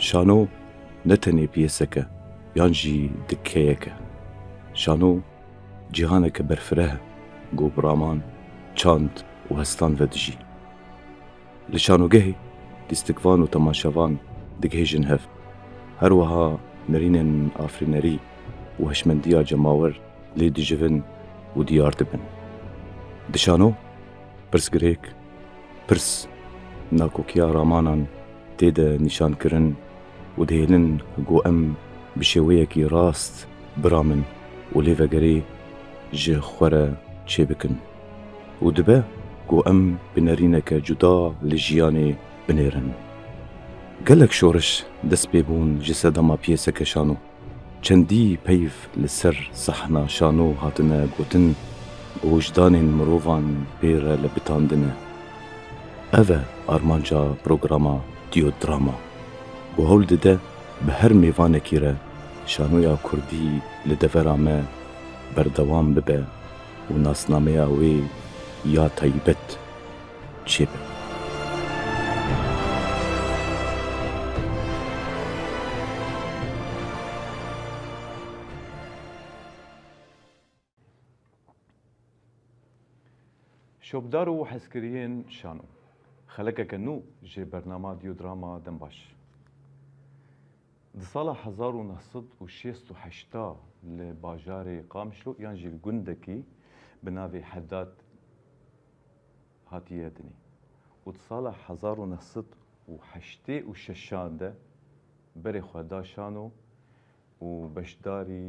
شانۆ نەتەنێ پیسەکە یانجی دکەیەکە. شانۆ جیهانێکە بەرفرەهە گۆبرامان چاند و هەستان ڤەدژی. لە شانۆگەهێ دیستکڤان و تەماشەڤان دگهێژن هەف، هەروەها نەرینên ئافرینەری و هەشمەندییا جەماوەر لێ دژڤن و دیار دبن. Di şano pirsgirêk pirs nakokiya ramanan tê de nîşankirin û dihêlin got em bi şêweyekî rast biramin û lê vegerê ji xwe re çêbikin û dibe got em bi nêrîneke cuda li jiyanê binêrin. Gelek şoriş dest pê bûn ji sedema piyeseke şano. Çendî peyv li ser sehna şano hatine gotin û wijdanên mirovan pê re li bitandine. Ev e armanca programa Diodrama. Û hewl dide bi her mêvanekî re şanoya Kurdî li devera me berdewam bibe û nasnameya wê ya taybet çêbe. شوبدار و حسکرین شانو خلقه نو جه برنامه دیودراما دن باش. دی سال 1968 لباجار قامشلو یان جیل گندکی بناوی حداد هاتیه دنی. و دی سال 1986 ده بری خدا شانو و بشداری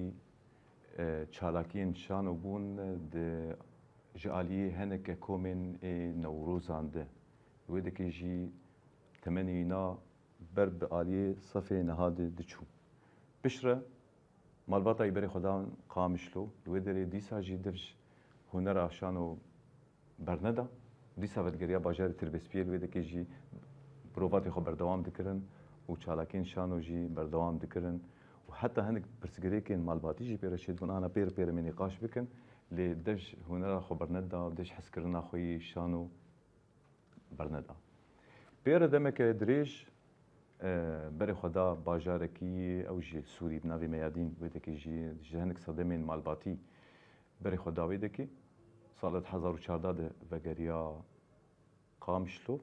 چالاکین شانو بون ده جالیه هنک کومن نوروزانده ویدکی جی تمنینا بر به عالیه صفه نهاد دچو بشره مالباتای بری خدان قامشلو ویدری دیسا جی درج هنر آشانو برنده دیسا ودگریا باجار تربیسپیل ویدکی جی پروواتی خو بردوام دکرن و چالاکین شانو جی بردوام دکرن و حتی هنک پرسگری کن مالباتی جی پیرشید بون آنا پیر من نقاش بکن لی دج هنر خو برنده دج حس کرنا خوی شانو برنده پیر دمک دریج بری خدا باجارکی او جی سوری بناوی میادین ویدکی جی جهنک صدمین مالباتی بری خدا ویدکی سالت 14 وگریا قامشلو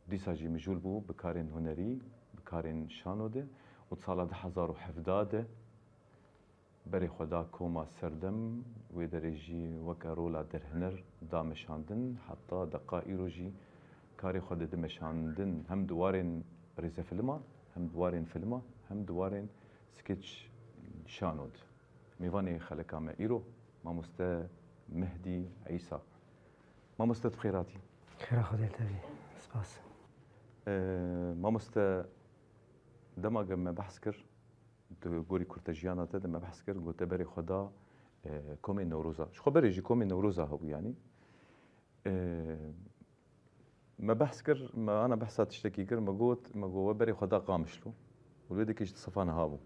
دیسا جی مجول بو بکارین هنری بکارین شانو ده و سالت 2017 بری خدا کوما سردم و درجی وکرولا در هنر دامشاندن حتی دقایق جی کاری خود دمشاندن هم دوارن ریز فیلما هم دوارن فیلما هم دوارن سکیچ شانود میوانی خلکام ایرو ما مست مهدی عیسی ما مست بخیراتی خیر خدا تبی سپاس ما مست دماغ ما بحث کر گوری کورتاجیانا تده ما بحث کرد گوته بری خدا کومی نوروزا شو بری جی کومی نوروزا هو یعنی ما بحث کرد ما انا بحثات اشتكي کرد ما قوت بری خدا قامشلو ولودي كيش صفان هابو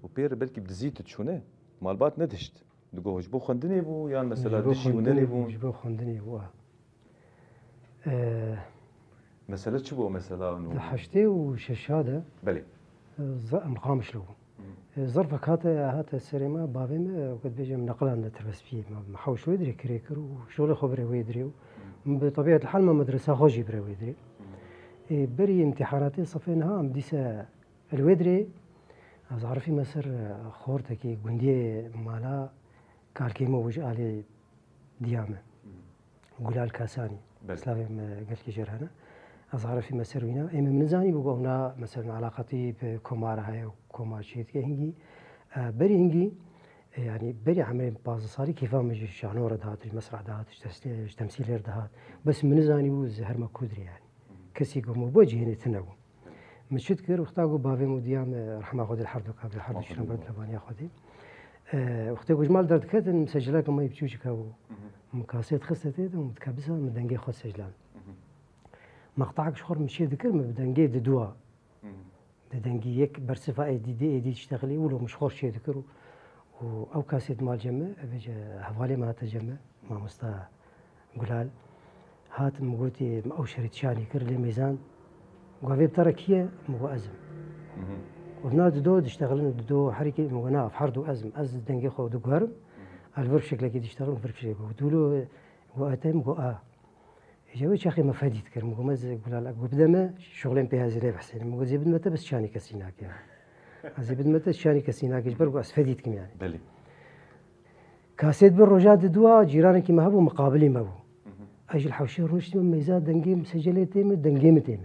وبير بلكي بدزيت تشونه مالبات ندشت دقوه جبو خندني بو يعني مثلا دشي ونري بو جبو خندني بو مثلا شبو مثلا حشتي وششاده بلي مقامش له ظرفك هات السينما بابي وقد بيجي نقلا عند تربسبي ما حوش ويدري كريكر وشغل خبره ويدري بطبيعه الحال ما مدرسه خوجي بري ويدري بري امتحاناتي صفينها ام ديسا الويدري از عارفي مصر خورتكي غندي مالا كاركيمو وج علي ديامه غلال كاساني سلافي قلت لي جرهنا أظهر في مسيرنا إما من زاني بقى هنا مثلا علاقتي بكومار هاي وكومار شيء هنجي بري هنجي يعني بري عمل بعض صاري كيف مجي شانور دهات المسرح دهات تمثيل دهات بس من زاني بو زهر ما كودري يعني كسي قوموا بوجه هنا تنو مشيت كير واختاقوا بافي موديام رحمة خذ الحرب قبل الحرب شلون برد لبانيا خذي واختاقوا جمال درد كذا مسجلات ما يبتوش كاو مكاسات خستة ومتكبسة من دنجي خد سجلان مقطعك شخور مشي ذكر ما بدنجي دوا بدنجي يك برصفة ايدي تشتغلي ولو مشخور شي ذكر او كاسيت مال جمع بيجي حوالي ما تجمع ما مستا قلال هات مقوتي او شريت شاني كر لي ميزان وقافي بتركيه مو أزم وهنا دو تشتغلن دو حركة مغنى في حرد وأزم دنجي خو دو قارم الفرق شكله كده يشتغلون فرق شكله ودولو وقتهم قا جوي شاخي ما فاديت كرم قمز يقول لا قبل ما شغلين بهذا زي بحسين مو زي بدمته بس شاني كسيناك يعني زي بدمته شاني كسيناك يجبر قاس فاديت كم يعني بلي كاسيت بالرجاد دوا جيرانك كي ما هبوا مقابلي ما هبوا اجي الحوشي رنشت من ميزات دنجي مسجلي تيم دنجي تيم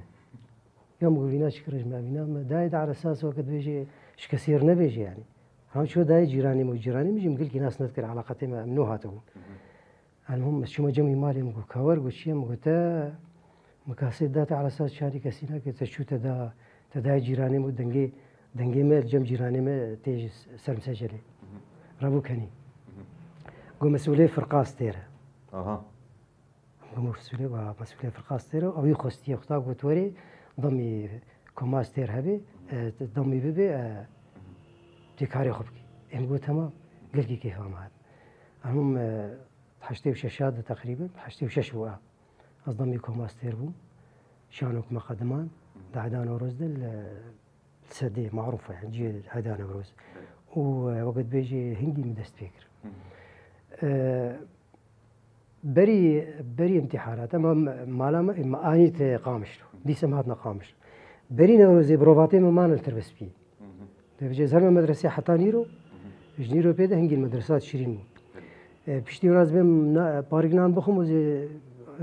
يوم قلنا شكرج ما بينا ما دايد على اساس وقت بيجي ايش كثير نبيجي يعني هم شو داي جيراني مو جيراني مجي مقول ناس نذكر علاقتي مع منوهاتهم المهم شو ما جمي مالي مقول كور قلت شيء مقول تا مكاسيت داتا على اساس شاري كسينا قلت شو تدا جيراني مو دنجي ما جم جيراني ما تيجي سلم سجلي رابو كني قوم مسؤولية فرقاس تيرا اها قوم مسؤولية فرقاس تيرا او يخستي اختار قلت وري ضمي كوماس تير هبي ضمي ببي تكاري خبكي ام قلت تمام قال لي كيف ما هذا المهم حشتي وشاشات تقريبا حشتي وشش وقع أصدمي كوماس تير بو شانوك مقدمان دعدان ورزدل السدي معروفة يعني جي هدانا وروز ووقت بيجي هندي مدست فكر بري امتحانات اما ما انيت قامش دي سمعتنا قامش بري نوروزي بروفاتي ما نلتربس فيه بيجي زلمه مدرسه حتى نيرو جنيرو بيده هنجي المدرسات شيرين بشتي راز بهم بارجنان بخم وزي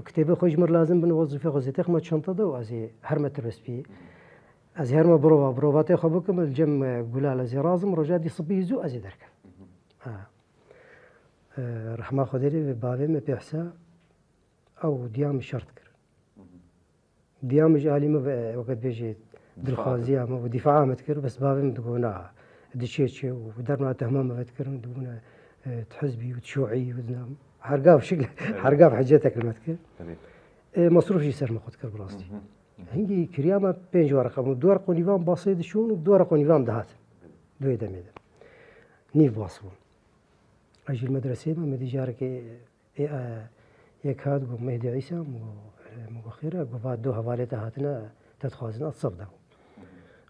كتابه خوش مر لازم بن وظيفه غزيتك ما شنطه دو ازي هرمه تربس فيه از هرمه بروفاتي خبكم الجم قولا زي رازم رجادي صبي زو ازي درك رحمة خدري بابي ما بيحسا أو ديام شرط كر ديام جالي ما وقت بيجي دلخازية ما ودفاع ما تكر بس بابي مدقونا دشيتشي ودرنا تهمام ما تكر مدقونا تحزبي وتشوعي ودنا حرقاف شكل حرقاف حجتك المتكر مصروف يسر ما خد كر براستي هنجي كريامة بين ورقة ودور قنيفان بسيط شون ودور قنيفان دهات دوي دميدا نيف باصون أجي المدرسة ما مدي جارك يكاد قوم مهدي عيسى مو خيرة قفات دو هواليته هاتنا تتخوازنا تصفده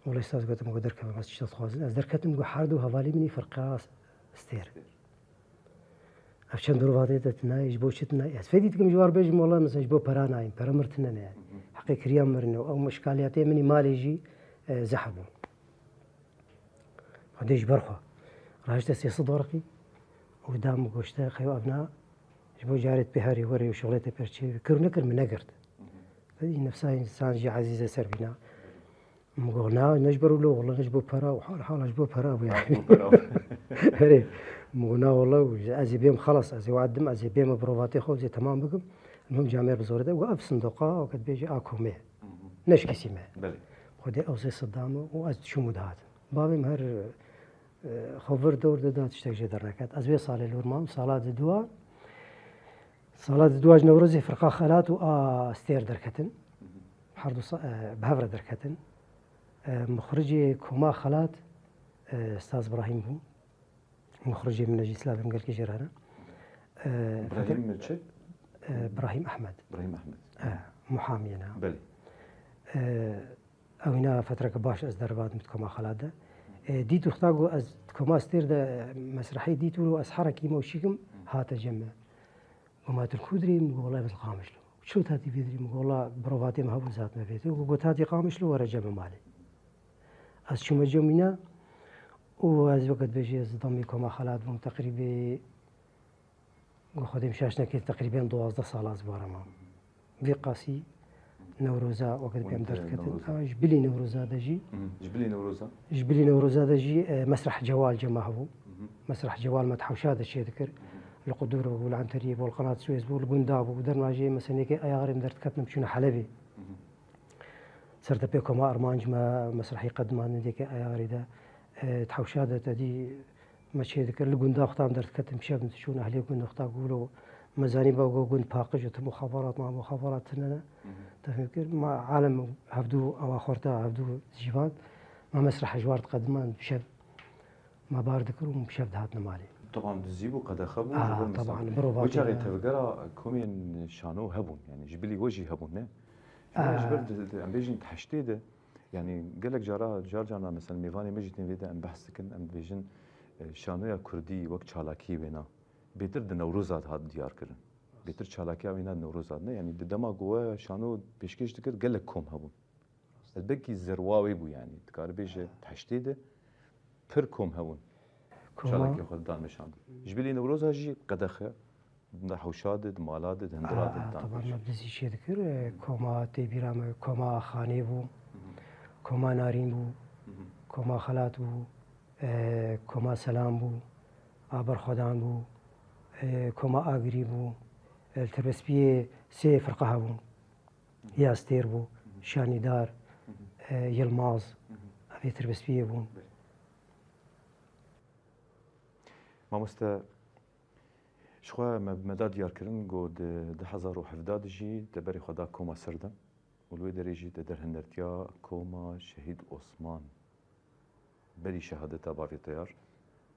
والله استاذ قلت مو درك ما تتخوازنا از دركت مو حردو هوالي مني فرقة استير أفشان دروفاتي تتنايج بوشتنا فديت كم جوار بيج والله مثلا جبو برانايم برمرتنا يعني حقي كريام مرنو أو مشكالياتي مني مالي يجي زحبو هديش برخو راجت سياسة ورقي ودام قشته خيو أبناء جبو جارت بهاري وري وشغلته برشي كرو نكر من نقرت هذه نفسها إنسان جي عزيزة سربينا مقولنا نجبروا له والله نجبو برا وحال حال نجبو برا يعني هري مقولنا والله أزي بيم خلص أزي وعدم أزي بيم بروفاتي خو زي تمام بكم المهم جامير بزور ده وقف صندوقة وقت بيجي أكو مه نشكي سمه بلي خدي أوصي صدامه وأز شو مدهات بابي مهر خبر دور داد تشتكي دركات أزوي صالة الورمام صلاة دوا جنورزي فرقة خالات وأستير دركتن حردو بهفرة دركتن مخرجي كوما خالات أستاذ إبراهيم بو مخرجي من نجي سلافي من قلقي جيرانا إبراهيم ملشد إبراهيم أحمد محامي أنا بلي أو هنا فترة باش أز دربات مت كوما خالات ده ديتو اختاقو از كوما استير ده مسرحي ديتو از حركي موشيكم هات جمع وما تلكودري مقول والله بس قامش له شو تاتي فيدري مقول والله بروفاتي ما هو ذات ما فيته وقلت هاتي قامش له ورا جمع مالي از شو مجمعنا وأز وقت بيجي از ضمي كوما خالات بوم تقريبا وخدم شاشنا كي تقريبا 12 سال زبارة ما في قاسي نوروزا وقت بيم دركتن جبلي نوروزا دجي جبلي نوروزا دجي مسرح جوال جماهو مسرح جوال ما تحوشاد الشيء ذكر القدور والعنتريب والقناة السويس والبنداب ودرنا جي مثلا كي ايار دركتن بشون حلبي صرت بيكم ارمانج ما مسرحي قدمان ديك ايار ده تحوشاد تدي ما شيء ذكر البنداب اختام دركتن بشاب شون اهلي كنا اختار قولوا مزاني بقى قلت باقج مخابرات مع مخابرات هنا تفكر مع عالم هبدو أو آخرتها هبدو جيفان ما مسرح جوار تقدمان بشب ما باردكرو بشب هاتنا مالي طبعا تزيبو قد خبو طبعا بروفات وجاري تفكر كومين شانو هبون يعني جبلي وجهي هبون نه جبرت عم بيجي تحشتيده يعني قال لك جارنا مثلا ميفاني مجتين فيدا ام بحث كن ام بيجن شانويا كردي وقت شالاكي وينا بيتر د نوروزات هاد ديار كرن بيتر شالاكي وينا نوروزات نه يعني دما جوا شانو بيشكيش تكر قال لك كوم هبون البكي زرواوي بو يعني تكار بيجي تحشتيده بير كوم هبون شالاكي خد دان مشان جبلي نوروزا جي قدخه حوشادد مالادد هندرادد طبعا مبدزي شي ذكر كوما تيبيرام كوما خاني بو كوما نارين بو كوما خلات بو كوما سلام بو آبر خدان بو كوما آگری بو التربسبیه سه فرقه بو یاستیر بو شانیدار یلماز اوی تربسبیه بو ما مستا شخوا مداد ديار كرن قود ده 2017 جي تبري خدا كوما سردم ولوي دريجي تدر هندرتيا كوما شهيد عثمان بري شهادة بافي طيار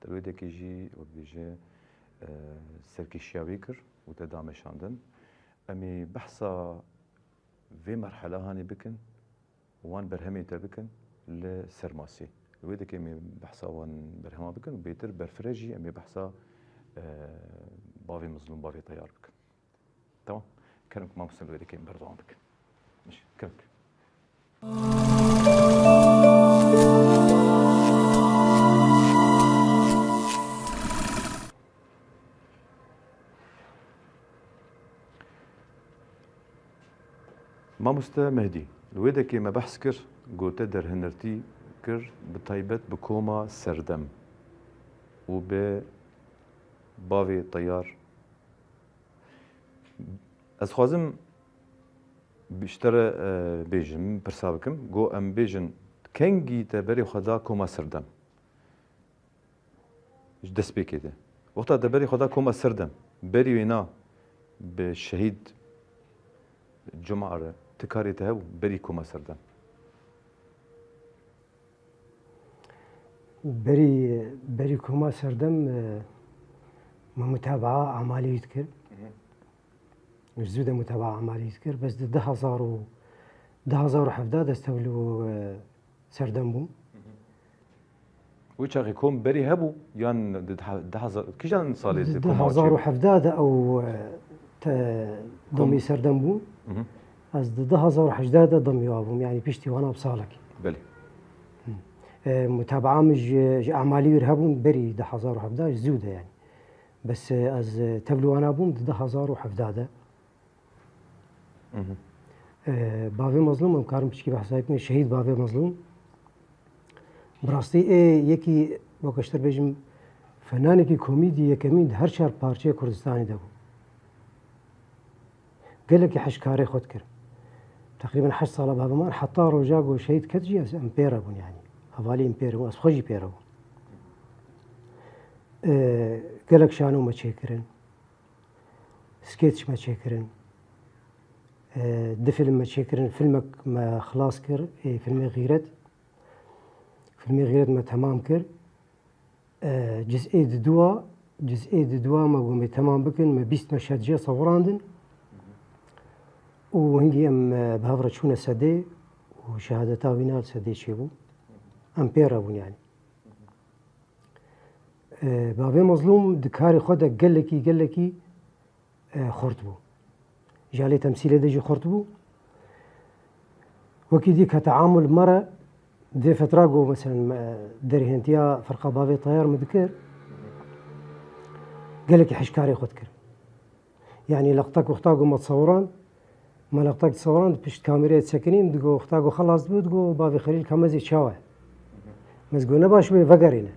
تلوي دكي جي وبيجي سركي شياويكر وتدعم شاندن امي بحثا في مرحلة هاني بكن وان برهمي تبكن لسرماسي لوي دكي امي بحثا وان برهما بكن وبيتر برفرجي امي بحثا بافي مظلوم بافي طيار بك تمام كلامك ما مسلم لك بردوان بك ماشي كلامك ما مستا مهدي الويدك ما بحث كر قلت در هنرتي كر بطيبت بكوما سردم وب بافي طيار از خوازم بیشتر بیجم پرسابکم گو ام بیجن کنگی تبری خدا کوما سردم دست بکیده وقتا تبری خدا کوما سردم بری وینا به شهید جمعه تکاری تهو بری کوما سردم بری کوما سردم متابعة أعمالي يذكر مش زودة متابعة أعمالي يذكر بس ده 2017 استولوا سردمبو ويش أخي كوم بري هبو يان ده كيشان صالي ده 2017 أو ضمي سردمبو از ده 2018 ضمي وابهم يعني بيشتي وانا بصالك بلي متابعة مش أعمالي يرهبون بري ده 2017 زودة يعني بس از تبلو انا بوم ده 2017 بافي مظلوم ام كارم بشكي بحسابي شهيد بافي مظلوم براستي يكي بوكشتر بيجم فنانكي كوميدي يكمين هر شهر بارچه كردستاني دبو قال لك حشكاري خود كر تقريبا 8 سال بهذا ما حتى رجاق شهيد كتجي امبيرا بون يعني حوالي امبيرا اس خوجي بيرو قالك شانو ما تشكرن سكيتش ما تشكرن دفيلم ما تشكرن فيلمك ما خلاص كر فيلم غيرت ما تمام كر جزئي دوا ما قومي تمام بكن ما بيست مشهد جي صوراندن وهنجي ام بهفرة شونا سدي وشهادتا وينال سدي شيبو امبيرا بون يعني بابي مظلوم دكاري خدا قال لكي خرطبو جالي تمثيل دجي خرطبو وكي ديك تعامل مرة دي فتراقو مثلا دري هنتيا فرقة بابي طيار مذكر قال لك حشكاري خد كر يعني لقطك وختاقو ما تصوران ما لقطك تصوران بشت كاميرا تسكنين دقو وختاقو خلاص دبو دقو بابي خليل كمزي شاوه مزقو نباش بي فقرينه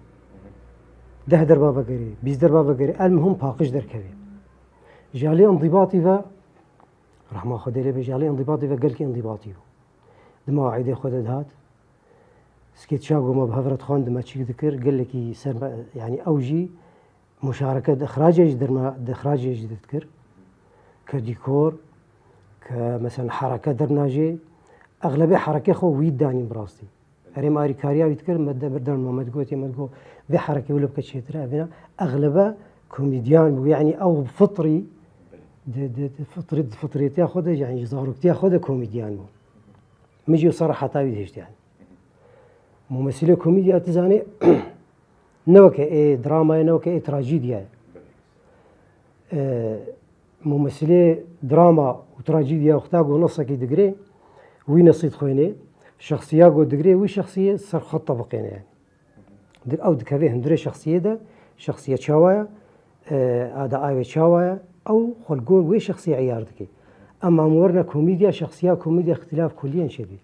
10 دربابة قري 20 دربابة قري المهم باقش دركبي جالي انضباطي ذا رحمة خدي لي بجالي انضباطي ذا قال لك انضباطي دمواعيد خد هات سكيت شاقو ما بهفرة خان دما تشي ذكر قال لك يعني اوجي مشاركة اخراجي تذكر كديكور كمثلا حركة درناجي اغلبية حركة خو ويد داني براستي ريم اري كاريا يذكر مدام ما تقول في حركة ولا بكتشيترا بنا أغلبها كوميديان يعني أو فطري فطريتي خود يعني زاروكتي خود كوميديان مجي صراحة تاوي هشت يعني ممثلة كوميديا تزاني نوك ايه دراما نوك ايه تراجيديا ممثلة دراما وتراجيديا وختاقو نصك دقري وين نصيد خويني شخصية جو دقري وي شخصية صار خط طبقين يعني او دكافيه هندري شخصية ده شخصية شاوايا هذا آية شاوايا او خلقون وي شخصية عياردكي اما مورنا كوميديا شخصية كوميديا اختلاف كليا شديد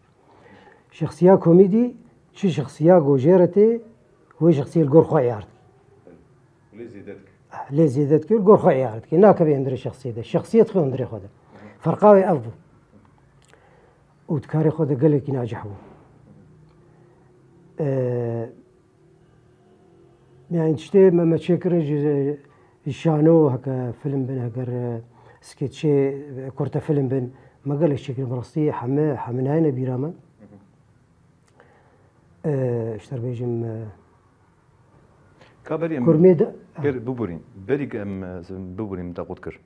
شخصية كوميدي شي شخصية جو جيرتي وي شخصية الجورخو عياردكي ليه زيدتك الجورخو عياردكي ناك بي هندري شخصية ده الشخصية تخو هندري خودا فرقاوي افبو وتكاري خودا قال لك ناجح هو يعني تشتي ما تشكرج الشانو هكا فيلم بن هكر سكتشي كورتا فيلم بن ما قال لك شكل براسي حمن هاي بيراما اشتر بيجم كابري كورميدا ببورين بريق ببورين دا قد كر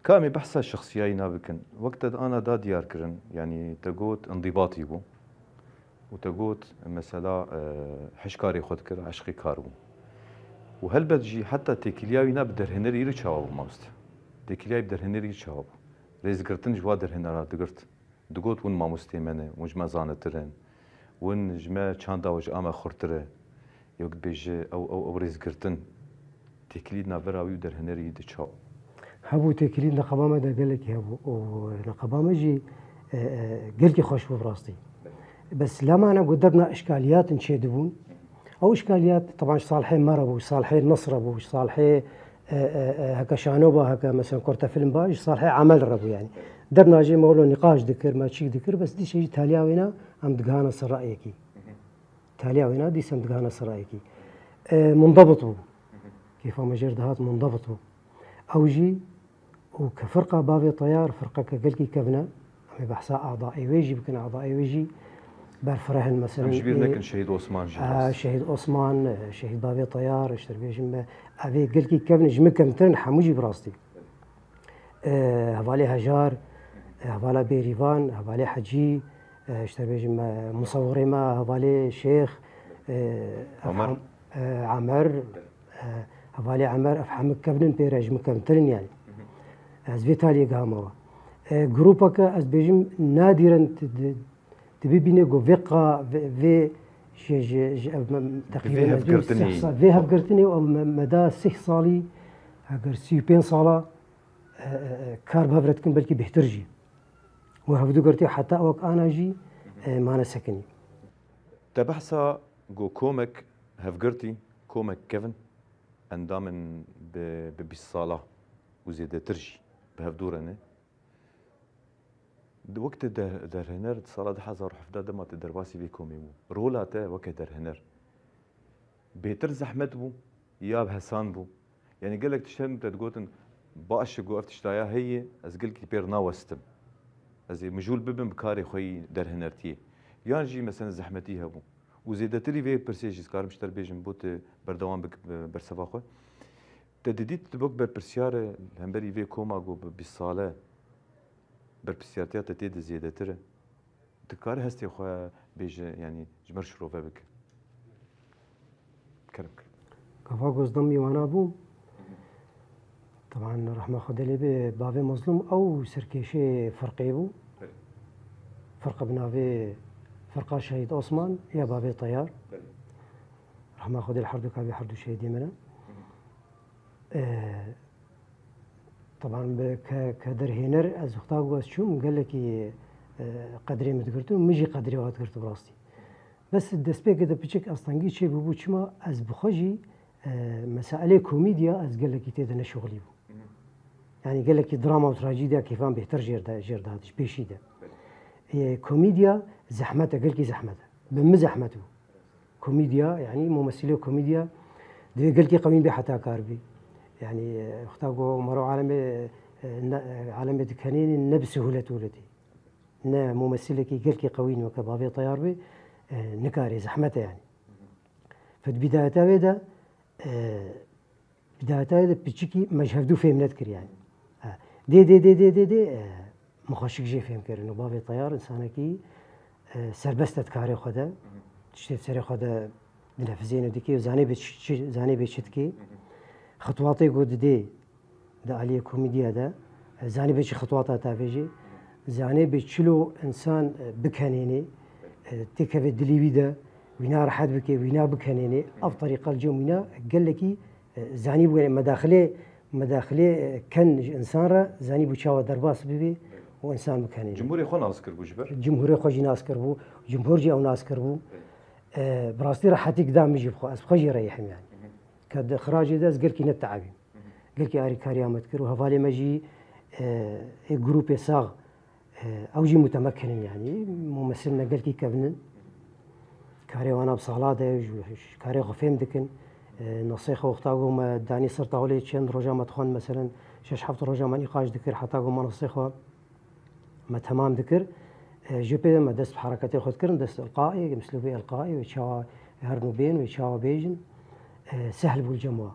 كامي بحث الشخصية نابكن وقت أنا دا ديار كرن يعني تقوت انضباطي بو وتقوت مثلا حشكاري خود كر عشقي كاربو وهل بتجي حتى تكلياوي ناب درهنري يري شوابو ماست تكلياوي بدرهنري شوابو ريز قرتن جوا درهنرا دقرت دقوت ون ما مستيمنه وجما زانترن ون جما چاندا وج اما خورتره يوك بيج او ريز قرتن تكليد نافراوي درهنري دچاو هبو تكليد نقبامه دا قال لك هبو ونقبامه جي قال لك خوش براستي بس لما انا قدرنا اشكاليات نشيدبون او اشكاليات طبعا صالحين مربو صالحين نصربو صالحين هكا شانوبا هكا مثلا كورتا فيلم باج صالحين عمل ربو يعني درنا جي مولو نقاش ذكر ما تشيك ذكر بس دي شيء تالياوينا ام دقانا سرايكي تالياوينا دي سم دقانا سرايكي منضبطو كيف ما جردهات منضبطو او جي وكفرقه بافي طيار فرقه كقلكي كبنا امي بحثا اعضائي ويجي بكن اعضائي ويجي برفرهن مثلا جبير لكن شهيد عثمان شهيد عثمان شهيد بابي طيار اشتر بيجم ابي قلكي كبن جمكم ترن حموجي براستي هفالي هجار هفالا بيريفان هفالي حجي اشتر بيجم مصوري ما هفالي شيخ عمر عمر هفالي عمر افحم كبن بيرج مكم ترن يعني از فيتالي قاموا جروبك از بيجم نادرا تبي جو فيقا في تقريبا في هفقرتني ومدى 6 صالي هاجر 6 صالة كار بهفرتكن بلكي بيحترجي وهفدو قرتي حتى وقت انا جي ما انا سكني تبحثا جو كومك هفقرتي كومك كيفن اندامن بالصالة وزيادة ترجي بهفدورني وقت درهنر صلاة حزر حفدة دما تدرباسي بيكم يمو رولا تا وقت درهنر بيتر زحمت بو يا بحسان بو يعني قال لك تشتم تقولن باش جو افتشتايا هي از قلت بير ناوستم از مجول ببن بكاري خوي درهنرتي يانجي مثلا زحمتي هبو وزيدتري في برسيجيس كارم شتر بيجن بوت بردوام برسفاخو تديت تبوك برسيار همبري في كوما جو بالصاله بربسيارتيات تتيد زيادة ترى تكاري هستي خواه بيج يعني جمر شروفه بك كرمك كفا قصدمي وانا بو طبعا رحمة خدلي بابي مظلوم او سركيشي فرقي بو فرق بنافي فرقة شهيد عثمان يا بابي طيار رحمة خدلي الحردو كابي حردو شهيدي منا طبعا كدرهينر از اختاق واس شوم قال لك قدري متقرتو مجي قدري وات قرتو براستي بس الدسبي كده بيشك اصلا شيء بو شما از بخجي مسائل كوميديا از قال لك تيدا شغلي بو يعني قال لك دراما وتراجيديا كيفان بيحتر جير هادش بيشيدا كوميديا زحمته قال لك زحمته بمزحمته كوميديا يعني ممثلي كوميديا قال لك قوين بحتى كاربي يعني اختاقوا مروا عالم دكانين نبس هولتي نا ممثلك قلكي قوين وكبابي طيار بي نكاري زحمته يعني فبداية هذا بتشكي مش هفدو فهم نذكر يعني دي مخاشك جي فهم كرنو بابي طيار إنسانكي سربستت كاري خدا تشتت سري خدا دنفذين وديكي زاني بيشتكي خطواتي قد دي ده عليه كوميديا ده زاني بيش خطواتها تافيجي زاني بيشلو إنسان بكهنيني تكفي دليبي ده وينا رحد بكي وينا بكهنيني أف طريقة الجو وينا قال لكي زاني بقى مداخله كان إنسان را زاني بوشاوة درباس ببي وإنسان بكهنيني جمهوري خو ناس كربو جبر جمهوري خوجي ناس كربو جمهور جي أو ناس كربو براستي راح حتى قدام يجيب خو أسبخجي ريحم يعني كاد إخراجي ده قال كي نتعبي قال كي أري كاريامت كرو هفالي مجي جروب يساغ أو جي متمكن يعني ممثلنا قال كي كابنن كاري وانا بصالادة كاري غفيم دكن نصيحة وقتاقو ما داني صرت أولي تشين رجا ما تخون مثلا 6-7 رجا ما نقاش ذكر حتى ما نصيحة ما تمام ذكر جبه ما دست بحركتي خد كرن دست إلقائي مسلوبي إلقائي ويتشاوى هرنو بين ويتشاوى بيجن سهل بالجموع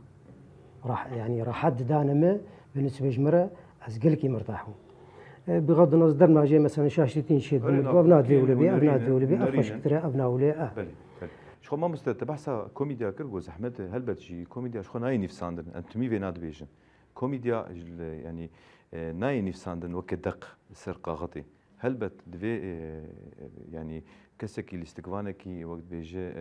راح حد دانمه بالنسبة جمرة أزقلكي مرتاحون بغض النظر در ما جاي مثلا شاشتين شيء أبناء دولبي أفش كتير أبناء ولا بله شو ما مستت بحثا كوميديا كرجو زحمت هل بتجي كوميديا شو ناي نفساندن أنتمي بيناد بيجن كوميديا يعني ناي نفساندن وقت دق سرقة غطي هل بت دفي يعني كسكي الاستقبانكي وقت بيجي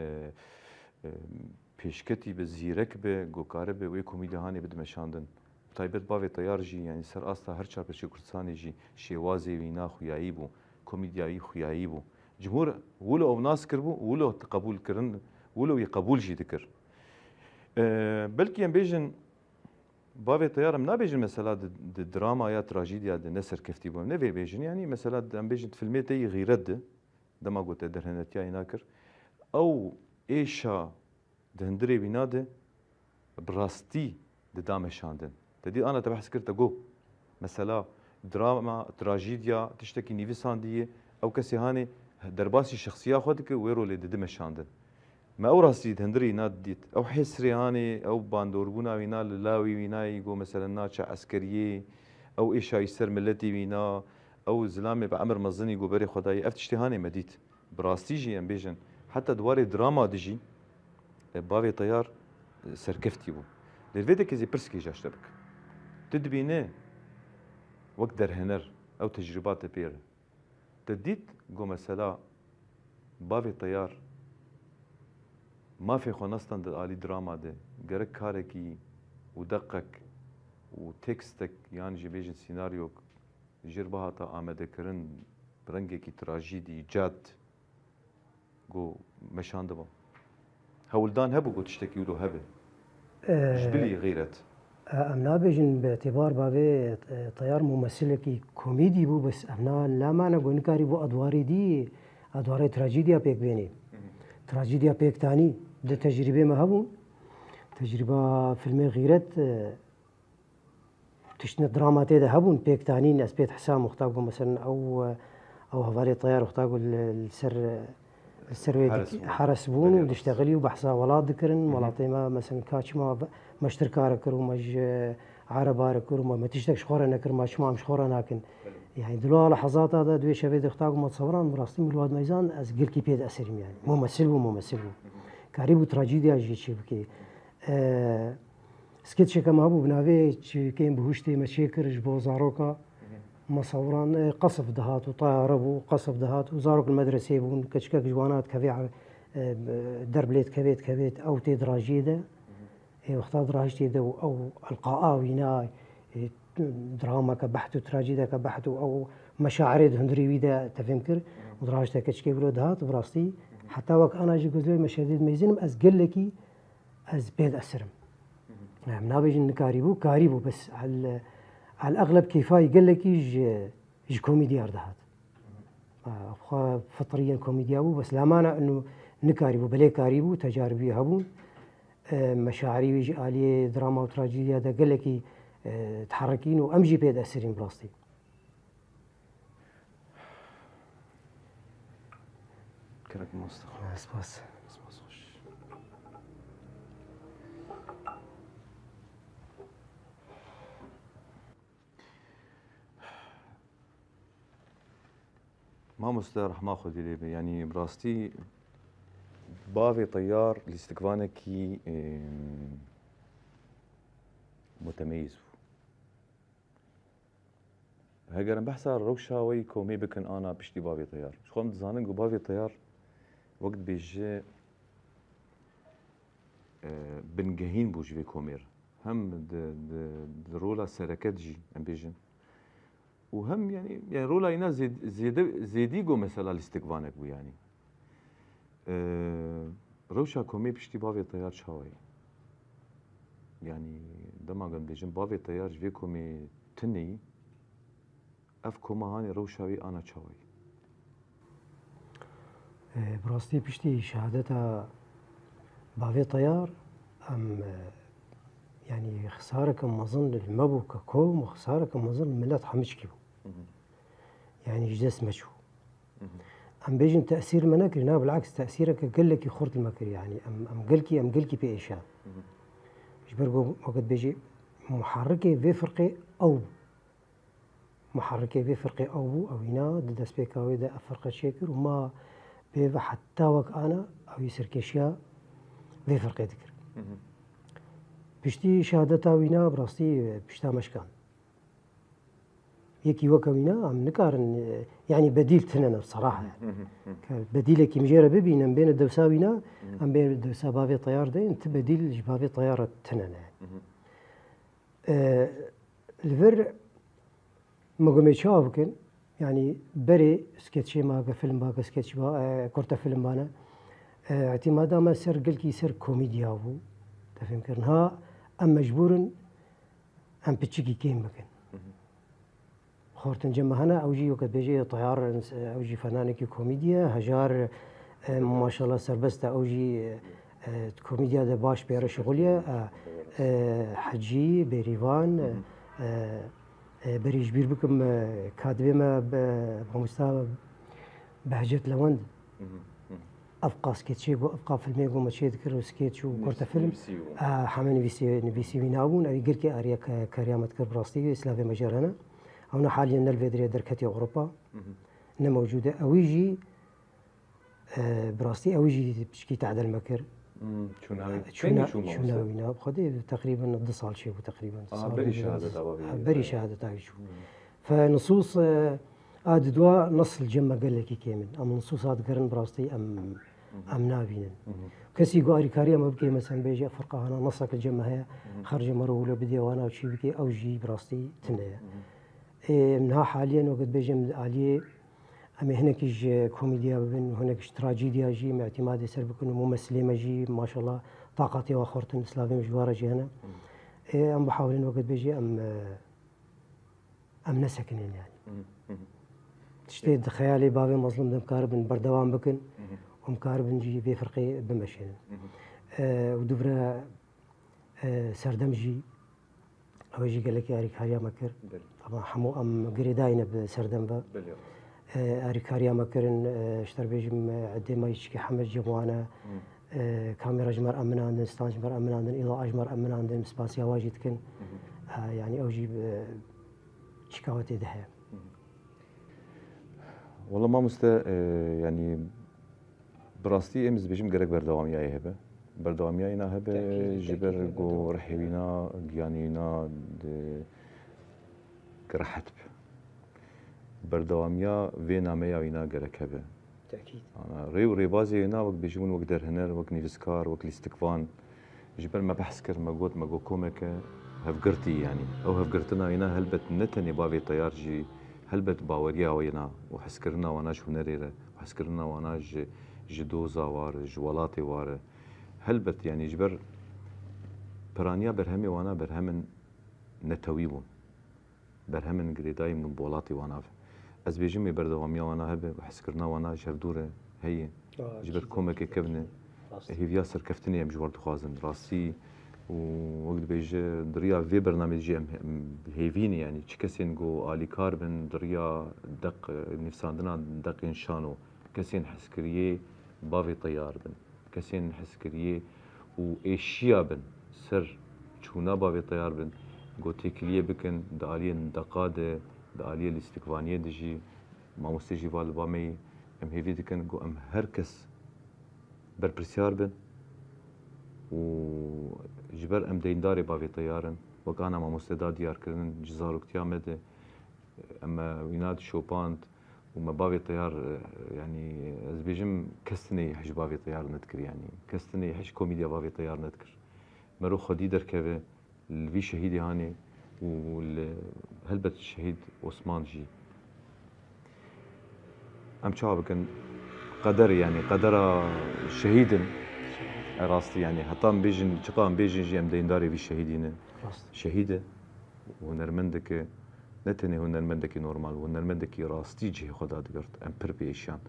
پیشکتی به زیرک به گوکاره به وی کمدی هانی بدمشاندن تایبت باوی تیار جی یعنی سر آستا هر چهار پرچه کردستانی جی شیوازی وینا خویایی بو کمدیایی خویایی بو جمهور ولو او ناس کربو ولو تقبول کرن ولو يقبول جي ذكر بلكي ام بيجن باوی تیار ام نبیجن مثلا دراما یا تراژیدیا د نصر کفتی بو نه بيجن يعني مثلا ام بيجن فيلمتي غيرد دما قلت درهنتيا يناكر او ايشا دهندري بيناده براستي دامشاندن تدي انا تبع سكرت جو مثلا دراما تراجيديا تشتكي نيفيسانديه او كسيهاني درباسي شخصيه خودك ويرو لي دمشاندن ما او راسي دهندري ناد ديت او حسري هاني او باندوربونا وينا لاوي وينا يجو مثلا ناتشا عسكريه او ايش يسر ملتي وينا او زلامه بعمر مزني جو بري خداي افتشتي هاني مديت براستي جي ام بيجن حتى دواري دراما دجي باوی تیار سرکفتی بو. لذا كذي برسكي جاشتبك. تدبينه وقت درهنر أو تجربات بير. تديت جو مثلا باوی تیار ما في خناستن دالي دراما ده جرك كاركي ودقك وتكستك يعني جبيجن سيناريو جربها تا آمده كرن برنجي تراجيدي جاد جو مشان دبا. هولدان هبو قلت تشتكي له هبه جبلي غيرت امنا بيجن باعتبار بابي طيار ممثلكي كوميدي بو بس امنا لا معنى قونكاري بو ادواري دي ادواري تراجيديا بيك بيني تراجيديا بيك تاني ده تجربه ما هبو تجربه فيلم غيرت تشتنا دراما تيدا هبون بيك تاني ناس بيت حسام وختاقو مثلا او هفاري طيار وختاقو السروي حرس بون ودشتغلي وبحصا ولا ذكرن ولا طيما مثلا كاتش ما مشتركار كرو مج عربار كرو ما تشتك شخورة نكر ما شما مش خورة ناكن يعني دلوا لحظات هذا دوي شباب اختاقوا ما تصوران براستي من الواد ميزان از قل كي بيد اسرم يعني ممثل كاريبو تراجيديا جي شي بكي سكتش كما ابو بنافي كاين بهوشتي مشاكر جبو زاروكا مصوران قصف دهات وطيارة وقصف دهات وزاروك المدرسة بون كشكاك جوانات كفي دربليت كبيت أو تدراجيدة وقتا دراجتي أو القاء وينا دراما كبحتو تراجيدة كبحتو أو مشاعر هندري ويدا تفهمكر ودراجتها كشكاك بلو دهات براستي حتى وك أنا جي قلت مشاهدين ميزينم أز قلكي أز بيد أسرم نعم نابجن كاريبو بس على الأغلب كيفاي قال لك يج كوميديا ردهات فطريا كوميديا بس لا مانع إنه نكاريبو بلي كاريبو تجاربي هبون مشاعري ويجي آلية دراما وتراجيديا ده قال لك تحركين وأمجي بيد أسرين بلاستي كانك مستخدم بس ما مستر ما خذ لي يعني براستي بافي طيار لاستقبانكي متميز هاجر بحثا روشا وي كومي بكن انا بشتي بافي طيار شخون زانن جو بافي طيار وقت بيجي بنجهين بوج في كومير هم د رولا سركت جي ام بيجن وهم يعني رولا ينا زيديجو مثلا لاستقبانك بو يعني روشا كومي بشتي بافي طيار شاوي يعني دما قم بيجن بافي طيار في كومي تني اف كوما هاني روشاوي انا شاوي براستي بشتي شهادتها بافي طيار ام يعني خسارة كم مظن المبو ككوم وخسارة كم مظن ملات حمشكي يعني جدس مشو ام بيجن تأثير مناكر نا بالعكس تأثيرك قال لك خورت المكر يعني ام قلكي بإيشا مش برجو وقت بيجي محركة في فرقة أو محركة في فرقة أو هنا دس بيكاوي ده فرقة شكر وما بيبا حتى وك أنا أو يصير كشيا في فرقة ذكر بشتي شهادتا وينا براستي بشتا مشكان يكي وكا وينا عم نكارن يعني بديل تننا بصراحة يعني بديل كي مجيرة ببين ام بين الدوسا وينا ام بين الدوسا بافي طيار دي انت بديل جبافي طيارة تننا يعني الفر مقومي شافكن يعني بري سكتشي ماغا فيلم باغا سكتش با كورتا فيلم بانا اعتمادا ما سر قلكي سر كوميديا هو تفهم كرنها ام مجبورن ام بتشيكي كيم مكن خورتن جمع هنا اوجي وقت بيجي طيار اوجي فنانكي كوميديا هجار ما شاء الله سربستا اوجي كوميديا ده باش بيرا شغليا حجي بريفان بريج بير بكم كاتبه ما بمستوى بهجت لوند افقا سكتشي افقا فيلمي قوم تشي ذكر سكتش وكورتا فيلم حماني بيسي ويناون اري قلكي اريا كريامت كر براستي سلافي مجال هنا هنا حاليا الفيدري دركتي اوروبا انها موجوده اويجي براستي اويجي بشكي تعدل المكر شو ناوي بخدي تقريبا 2 سال شيء تقريبا بري شهاده بري شهاده شو فنصوص اد دوا نص الجمه قال لك كيمن ام نصوص اد قرن براستي ام نابين كسي قاري كاريا ما بكي مثلا بيجي فرقه هنا نصك الجمه هي خرج مره ولا بدي وانا وشي بكي او جي براستي تنيا منها حاليا وقت بيجي عليه أما هناك كوميديا بن هناك تراجيديا جي مع اعتماد يسر بكون ممثلين مجي ما شاء الله طاقتي واخرتن اسلامي مجواره جي هنا ام بحاول وقت بيجي ام نسكنين يعني تشتيد خيالي بابي مظلوم مكارب بردوام بكن ومكارب نجي في فرقي بمشين ودبره سردمجي او يجي قال لك اريك هاريا مكر طبعا حمو ام قريداين بسردم أريكاريا مكرن اشتر بيجم عدي ما يشكي حمد جبوانا كاميرا جمر أمن عندن ستان جمر أمن عندن إضاءة جمر أمن عندن سباسيا واجد كن يعني أوجي شكاوتي دهيا والله ما مستا يعني براستي امز بيجم قرق بردوامي اي هبه بردوامي اينا هبه جبر جو رحيوينا جيانينا كرحتب بردواميا في ناميا وينا قركبه تأكيد أنا ريبازي هنا وقت بيجون وقت درهنر وقت نيفسكار وقت الاستقفان جبر ما بحسكر ما قوت ما قو كومك هفقرتي يعني أو هفقرتنا هنا هلبت نتني بابي طيار جي هلبت باوريا وينا وحسكرنا وانا شو نريره وحسكرنا وانا جدوزا وار جوالاتي وار هلبت يعني جبر برانيا برهمي وانا برهمن نتويبون برهمن قريداي من بولاتي وانا از بيجمي بردواميا وانا هبه وحسكرنا وانا شفدوره هي جبر كومك كبنه هي فيا سركفتني ام جوار دخوازن راسي ووقت بيجي دريا في برنامج هيفيني يعني تشكسين جو الي كاربن دريا دق نفساندنا دق انشانو كسين حسكريه بافي طيار بن كسين حسكريه واشيا بن سر شونا بافي طيار بن جو تيكليه بكن دالين دقاده داليه الاستقفانيه دجي مامۆستی ژیوا li bamê em hêvî dikin got em her kes berpirsiyar bin û ji ber em deyndarê bavê teyarin wek ana mamostê da diyarkirinin ji zaroktiya me de em me wîna dişopand û me bavê teyar yanî ez bêjim kes tinê hej bavê teyar nedikir yanî kes tinê hej komîdya bavê teyar nedikir mero xwedî derkeve li vî şehîdê hanê û li helbet şehîd Osman jî em çawa bikin qederê yanî qedera şehîdin rastî yanî heta em bêjin çiqa em bêjin jî em deyndarê vî şehîdî ne şehîd e hunermendeke ne tenê hunermendekî normal hunermendekî rastî cihê xwe da digirt em pir pêşiyan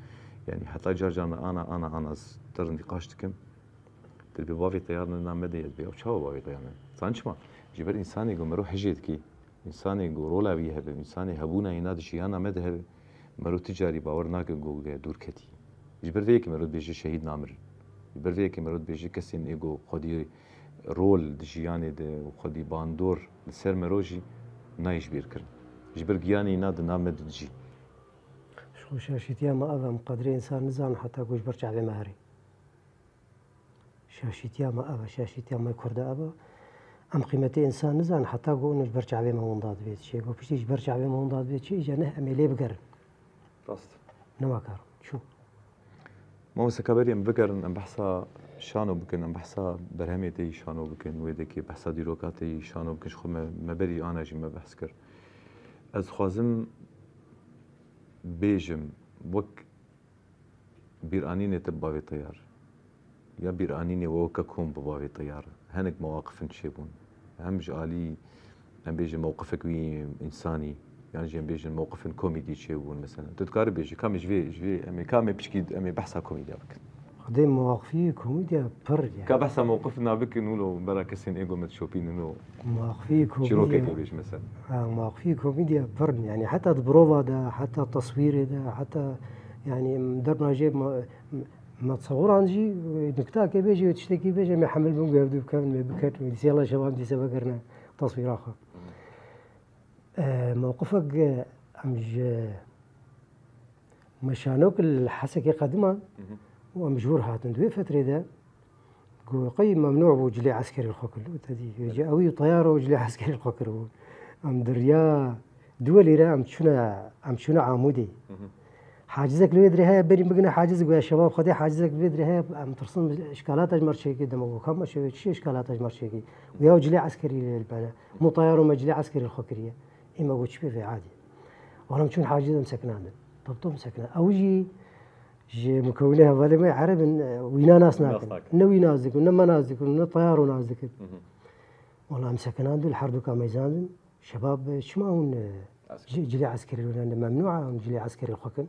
yanî heta carcan ana ez terin nîqaş dikim dilbê bavê teyar ne me de ez bê ew çawa bavê teyar ne zan çima ji ber însanê got mero hejê dikî însanê got rola wî hebe însanê hebûna hêna di jiyana me de hebe mero ti carî bawer nake got dûr ketî ji ber vê yekê mero dibêje şehîd namirin ji ber vê yekê mero dibêje kesên êgo xwedî rol di jiyanê de û xwedî bandor li ser mero jî nayê ji bîr kirin ji ber giyanê hîna di nav me de dijî شاشیتیا ما ئەم قدرێ ئینسان نزان حتا گوش بەر چاوێ مەهری شاشیتیا ما ئەوە شاشیتیا مای کوردە ئەوە ئەم قیمەتی ئینسان نزان حتا گۆنش بەر چاوێ مەوەندا دەبێت چێ گۆ پشتیش بەر چاوێ مەوەندا دەبێت چی ئیجا نە ئەمێ لێ بگەرن ڕاست نەما کارم چوو مامۆستا کابرێ em bigerin em behsa şano bikin em behsa berhemê tê yî şano bikin wê dekê behsa dîroka tê yî şano bikin ji xwe me berî ana jî me behs kir ez dixwazim bêjim wek bîranînê te bi bavê teyar ya bîranînê we weke kom bi bavê teyar hinek mewaqifin çêbûn hem ji alî em bêjin mewqifek wî însanî yan jî em bêjin mewqifin komîdî çêbûn mesela tu dikarî bêjî kamê ji vê em ê kamê pişkî em ê behsa komîdya bikin خدای مواقفی کۆمیدیا پڕ ka behsa mewqif nabikin ûlo bera kesên êgo me dişopînin û مواقفی çîrokekê کۆمیدیا bêj mesela مواقفی کۆمیدیا پڕن یعنی حتا برۆڤادا حتا تەسویرێدا حتا یعنی دەرناژێ مەتصەوڕانجی نکتاکە بێژی تشتێکی بێژە مێ حمل بم گەردو بکەن مێ بکەت دیسێڵە شەوام دیسە بەگەرنە تەسویراخە موقفك أمج مشانوك الحسكي قدما ومجبور هاتن دوي فترة ده قي ممنوع وجلي عسكري الخوكل تدي جاوي طيارة وجلي عسكري الخوكل أم دريا دولي را أم شنا عمودي حاجزك لو يدري هاي بري بقنا حاجزك يا شباب خدي حاجزك لو يدري هاي أم ترسم إشكالات أجمر شيء كده مو كم شيء إشكالات أجمر شيء ويا وجلي عسكري للبنا مو طيارة ومجلي عسكري الخوكرية إما قلت شبيه في عادي وأنا مشون حاجز مسكنان طبطب مسكنا أوجي جي مكونها ولا ما عرب وينا ناس ناكل نوي نازك ونما نازك ون طيار ونازك والله مسكنان دول حردوا كميزان شباب شماون جلي عسكري ولا ممنوعة جلي عسكري الحكم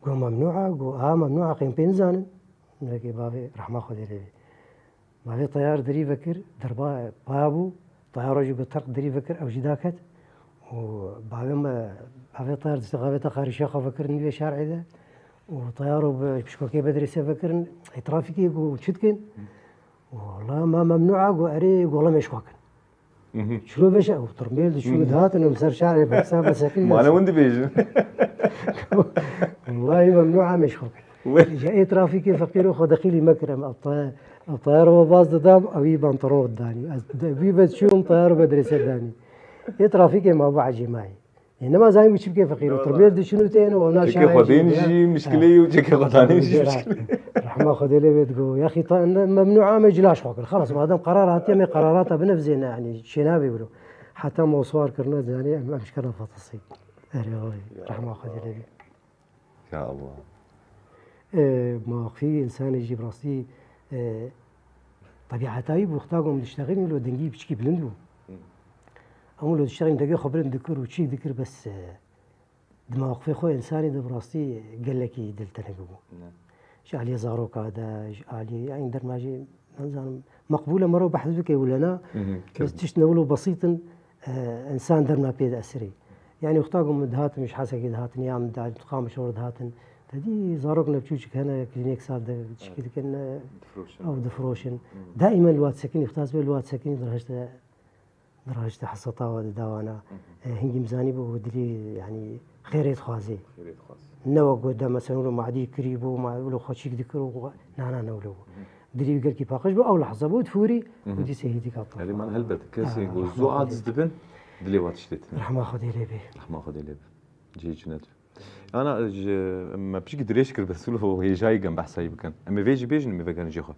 قو ممنوعة قو ممنوعة قيم بينزان لكن بابي رحمة خدي لي بابي طيار دري فكر دربا بابو طيارة جو بطرق دري فكر أو جداكت وبعدين طيار استغابة تقاري شاخة فكرني في شارع ذا وطياره بشكوكي بدرسة فكرن ترافيكي وشتكن والله ما ممنوعة وأري والله ما يشواكن شنو بشا وترميل شنو دهات إنه مسار شارع بحساب مساكين ما أنا وندي بيجي والله ممنوعة ما يشواكن جاي ترافيكي فقير وخو دخيلي مكرم الطيارة وباص دام أو يبنطرون الداني بيبت شوم طيارة بدرسة داني ترافيكي ما بعد جماعي انما زي ما كيف فقير وتربيه دي شنو تاني وانا شايف خدين جي مشكله وجيك خداني جي مشكله رحمه خدي لي بتقول يا اخي ممنوعه ما يجلاش حكم خلاص ما دام قرارات يمي قراراتها بنفسنا يعني شنابي بيقولوا حتى موصوار كرنا يعني ما مشكله فتصي رحمه خدي لي يا الله ما في انسان يجيب راسي طبيعتاي بوختاقهم نشتغل لو دنجي بشكي بلندو أقول له تشتغل دقيقة خبرين ذكر وشي ذكر بس دماغ في خوي إنساني ده براستي قال لك يدلتنا جوا شعلي زاروك هذا شعلي يعني در ماجي نظام مقبولة مرة بحث بك ولا أنا بس تشتنولو بسيطا إنسان در ما بيد أسري يعني اختاقهم دهات مش حاسة كده دهات نيام دهات تقام شهور دهات تدي زاروكنا بتشوفك هنا كلينيك صار ده تشكي كنا أو دفروشن دائما الواد سكين يختاز بالواد سكين درجة حصتها ودوانا هنجي مزاني بودري يعني خيريت خوازي خيرێت خواست نەوە گۆدا مەسەن و معدی کری بۆ لە خۆچیک دکر و نانانەولەوە دری گەرکی پاقش بۆ ئەو لە حەزە بۆ فوری ودی سەهیدی کاڵ هەریمان هەلبەت کەسێک بۆ زۆ عاجز دبن دلێ وا تشتێت رحمە خۆدی لێ بێ رحمة خدي لب جيج ند انا ما بشيك دريش كر بس هو هي جاي جنب حساي بكن اما فيجي بيجن ما بكن جيخو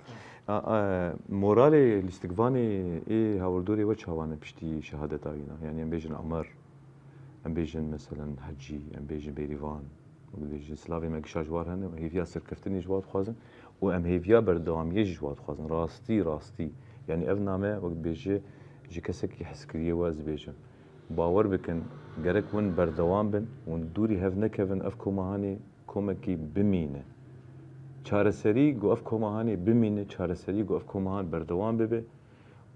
مورالي الاستقباني ايه هاوردوري وجه هوانا بشتي شهادة تاعينا يعني ام بيجن عمر ام بيجن مثلا حجي ام بيجن بيريفان ام بيجن سلافي ما قشاج جوار هنا هي فيها سركفتني جواد خوازن وام هي فيها بردوام يجي جواد خوازن راستي يعني افنامه وقت بيجي جي كسك يحس كريه واز بيجن باور بکن گرک ون بردوام بن ون دوری هف نکفن اف کومهانی کومکی بمینه چارەسەری گو اف کومهانی بمینه چارەسەری گو اف کومهان بردوام ببه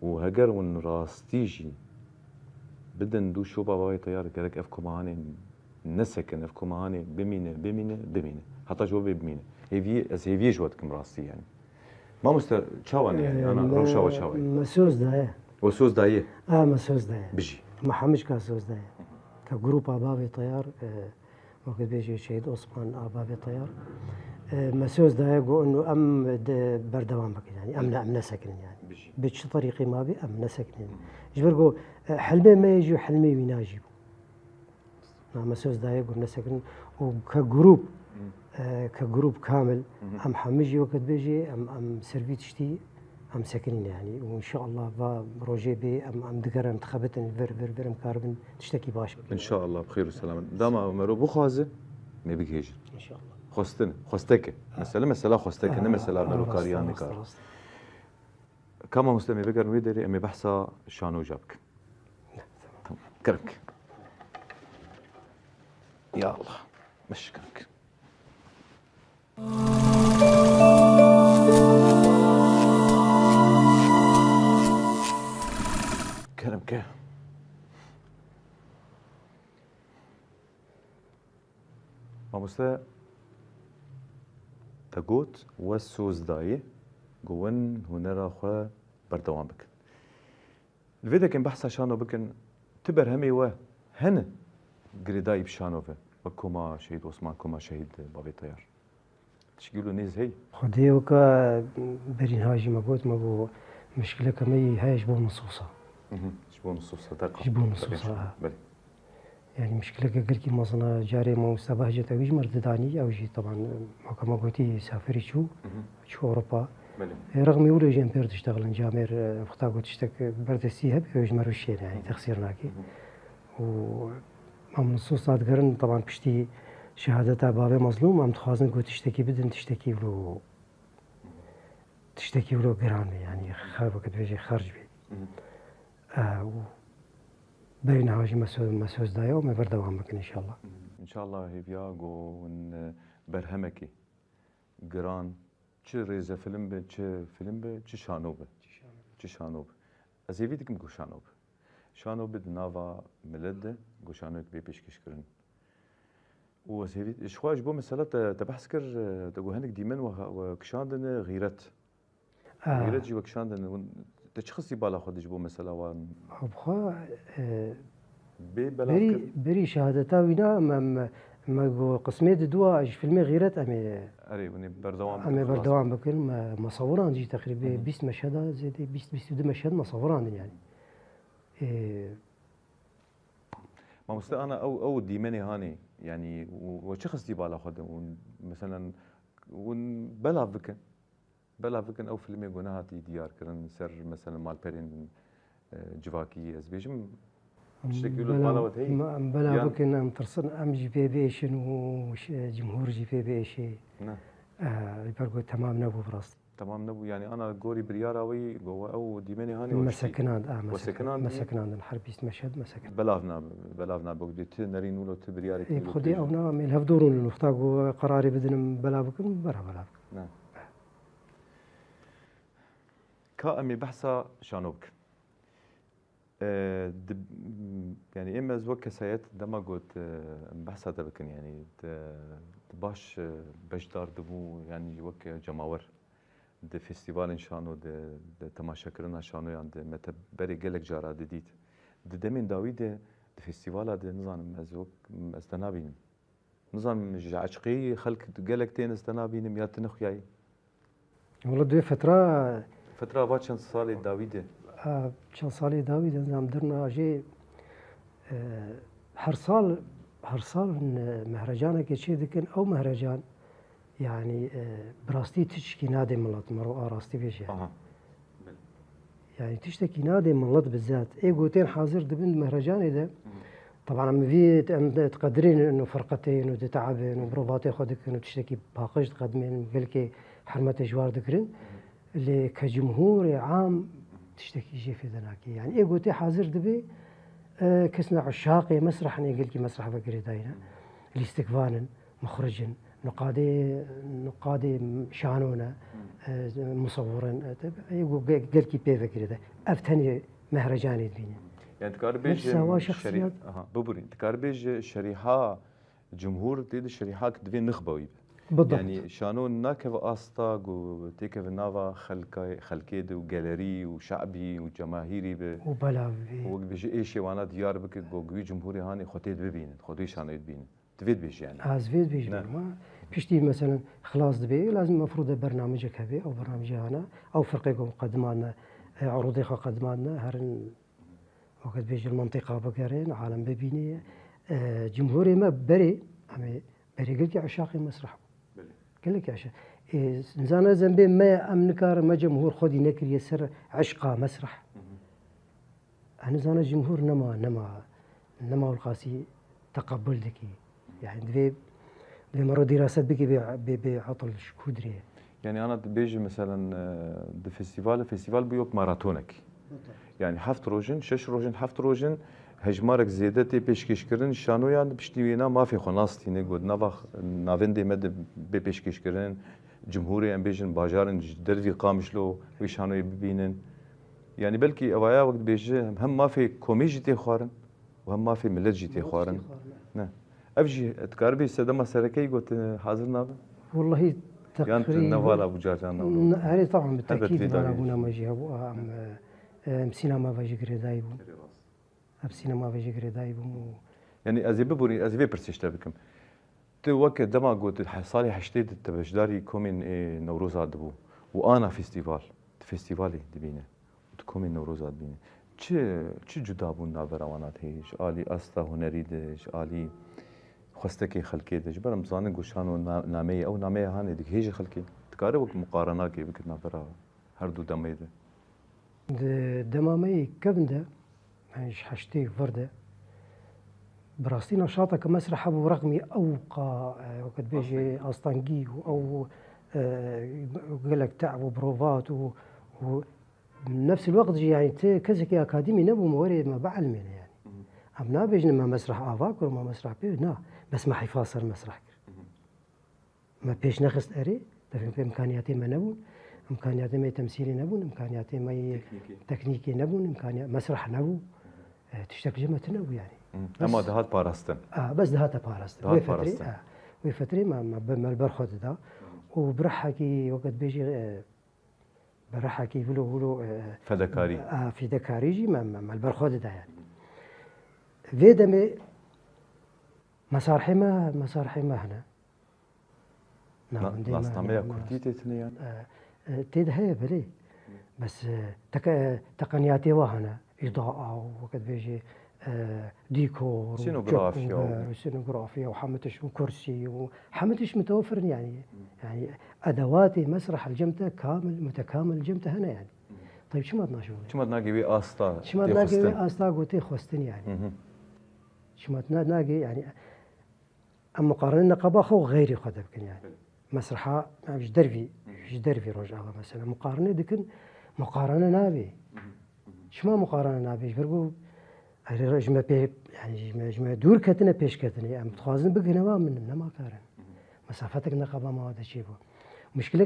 و هەگەر ون راستیجی بدن دو شو بابای تیار گرک اف کومهانی نسکن اف کومهانی بمینه حتی جو بمینه هیوی جوات کم راستی يعني ما مست چاوان يعني انا روشا و چاوان مسوز دایه وسوس دایه مسوز دایه بجي محمد كاسوز ده كجروب أبابي طيار وقت بيجي شهيد عثمان أبابي طيار مسوز ده يقول إنه بردوام بك يعني أم نسكن يعني بيش طريقي ما بي أم نسكن يعني جبرقو حلمي ما يجي حلمي ويناجي مسوز ده يقول نسكن كجروب كامل أم حمجي وقت بيجي أم سيرفيتشتي ام ساكنين يعني وان شاء الله بروجي بي ام دقر انتخابات فير مكاربن تشتكي باش ان شاء الله بخير وسلامه دام مرو بخوازه ما بيجيش ان شاء الله خوستك مسألة خوستك انما مسألة مرو كاريان نكار كما مسلمي بقر ويدري امي بحثا شانو جابك كرك يا الله مشكرك كلام كه ما مستا تقوت والسوز داي جوان هنرا خوا بردوام بكن الفيدا كان بحث شانو بكن تبر همي و هنا قريداي بشانوفه وكما شهيد عثمان كما شهيد بابي طيار تشكيلو نيز هي خدي وكا برين هاجي مقوت مقو مشكلة كمي هاي جبون نصوصة جبون نصوصة دقة جبون نصوصة يعني مشكلة قلت مصنع جاري مو سبهجة تويج مردداني أو شيء طبعا كما قلتي سافري شو أوروبا رغم يقولوا جنبير تشتغل جامير اختاقو تشتك بردسيها بيوج مروشين يعني تخسير ناكي و هم نصوصات قرن طبعا بشتي شهادة بابي مظلوم هم تخازن قلت تشتكي بدن تشتكي ولو قران يعني وقت بيجي خارج بي بين هاجي مسوز دايا وما بردوام بكن ان شاء الله ان شاء الله هي فياغو ون برهمكي قران چه ريزه فيلم به چه فيلم به چه شانوبه چه شانوبه از يفيدكم گو شانوبه شانوبه دناوا ملده گو شانوك بي بيشكش كرن و سيفيد شواج بو مساله تبحسكر تقول هنك ديمن وكشاندن غيرت غيرت جي وكشاندن تشخصي بالا خودش بو مثلا وان بخوا بري شهادتا وينا ما قسمي دوا اج فيلم غيرت امي اري وني بردوام بردوام بكن مصوران جي تقريبا 20 مشهد زي 20 مشهد مصوران يعني ما مست انا او ديماني هاني يعني وشخص دي بالا خود مثلا ون بلا فكن او فيلم يقولها تي ديار كرن سر مثلا مال بيرين جواكي از بيجم شكله بالا وتهي بلا فكن ام ترسن ام جي بي بيشن وجمهور جي بي بيشي نعم يبرقوا تمام نبو براس تمام نبو يعني انا قوري برياراوي جوا او ديماني هاني مسكنان الحرب مشهد مسكن بلافنا بوقدي نرين ولا تبرياري خدي او نعم الهفدورون نفتاقوا قراري بدن بلا فكن برا نعم كأمي بحثا شانوك يعني إما زوج كسيات دما قلت بحثا تبكن يعني باش دار دبو يعني وك جماور ده فيستيفال شانو ده تماشا كرنا شانو يعني ده متبري قلق جارا ديت ده دمين داوي ده فيستيفال هذا نظام مزوك استنابين نظام عشقي خلق قالك تين استنابين يا تنخ جاي والله دوی فترة بعد شن صالي داويدة چند سالی داوید نظام درنا اجی هر سال مهرجانه که چی دکن او مهرجان يعني براستي تشكي نادي ملط مرو راستي بيش يعني تشتكي نادي ملط بالذات اي قوتين حاضر دبن مهرجان ده طبعا عم في تقدرين انه فرقتين وتتعبين وبروفاتي خدك انه تشتكي باقش تقدمين بلكي حرمة جوار ذكرين اللي كجمهور عام تشتكي شيء في ذناكي يعني اي قوتي حاضر دبي كسنا عشاقي مسرح يعني قلت مسرح بقري داينا الاستقبال مخرج نقادي شانونا مصورا قلت بي فكري ده افتني مهرجاني دبيني يعني تكاربيج شخصيات ببري تكاربيج شريحة جمهور تيد الشريحة كدبين نخبوي بالضبط يعني شانون ناكف أستاق وتيكف نافا خلكيد وجاليري وشعبي وجماهيري وبلاوي وبيجي ايش وانا ديار بكت بوجوي جمهوري هاني خطيت ببين خطي شانو يدبين تفيد بيش يعني زفيد بيش ما بيشتي مثلا خلاص دبي لازم مفروض برنامجك هبي او برنامجي انا او فرقكم قدمنا عروضي قدمنا هرن وقت بيجي المنطقه بقرين عالم ببيني جمهوري ما بري بري قلت عشاقي مسرح قال لك يا عشاق نزانا زنبي ما امنكار ما جمهور خدي نكر يسر عشقه مسرح انا زانا جمهور نما القاسي تقبل دكي يعني دبي مرة دراسات بكي بعطل شكودري يعني انا بيجي مثلا فيستيفال بيوك ماراثونك يعني حفت روجن شش روجن حفت روجن هجمارك زيادتي بيشكش كرن شانو يعني بشتينا ما في خناستي نقول نافخ نافندي مد بيشكش كرن جمهوري ام بيجن باجارن درفي قامشلو ويشانو يبينن يعني بلكي اوايا وقت بيجي هم ما في كوميجي تي خوارن وهم ما في ملت جي تي خوارن نعم افجي تكاربي سدما سركي قلت حاضر ناب والله تقريبا يعني نوال ابو جاجان هذه طبعا بالتاكيد انا ابونا ماجي ابو ام سينما فاجي غريدايبو اب سينما فاجي غريدايبو يعني ازيبي برسيشتا بكم تو وقت دما قلت صالي حشتيت التبجداري كومين نوروز دبو وانا فيستيفالي دبينه كومين نوروز دبينه چه جدا بون نابراوانات هيش آلي أستا هنري دش آلي خستكي خلقي دش برم زانن گوشانو نامي أو نامي هاني دك هيج خلقي تكاره وك مقارنة كي بك نابرا هر دو دمي ده دمامي كبن ده مش حشتي فرده براستي نشاطك مسرح ابو رقمي اوقع وقت بيجي اسطنجي او قال لك تعب وبروفات بنفس الوقت يعني كزكي اكاديمي نبو موري ما بعلمنا يعني ابنا بيجنا ما مسرح افاك وما مسرح بيه نا بس ما حيفاصل مسرح ما بيش نخست اري في امكانياتي ما نبون امكانياتي ما تمثيلي نبون امكانياتي ما تكنيكي نبون امكانيات مسرح نبو تشتكي جمة نبو يعني اما دهات باراستن بس دهات باراستن وفتري ما البرخوت ده وبرحكي وقت بيجي برحكي بلو فدكاري فدكاريجي ما البرخوت ده يعني فيدمي مسارحي ما هنا ناس طمية كنتي تثنيان تيد هي بلي بس تقنياتي وهنا إضاءة وقت بيجي ديكور وسينوغرافيا وحمتش وكرسي وحمتش متوفر يعني ادواتي مسرح الجمته كامل متكامل جمته هنا يعني طيب شو ما تناشون شو ما تناقي بي استا شو ما تناقي بي استا قوتي خوستن يعني شو ما تناقي يعني اما مقارنه نقابه خو غيري خدب كن يعني مسرحه مش درفي رجع مثلا مقارنه دكن مقارنه نابي شو ما مقارنه نابي برقو جمع بي يعني جمع دور كتنا بيش كتني يعني متخازن بقنوا من ما كارن مسافتك نقابة ما هذا شيء مشكلة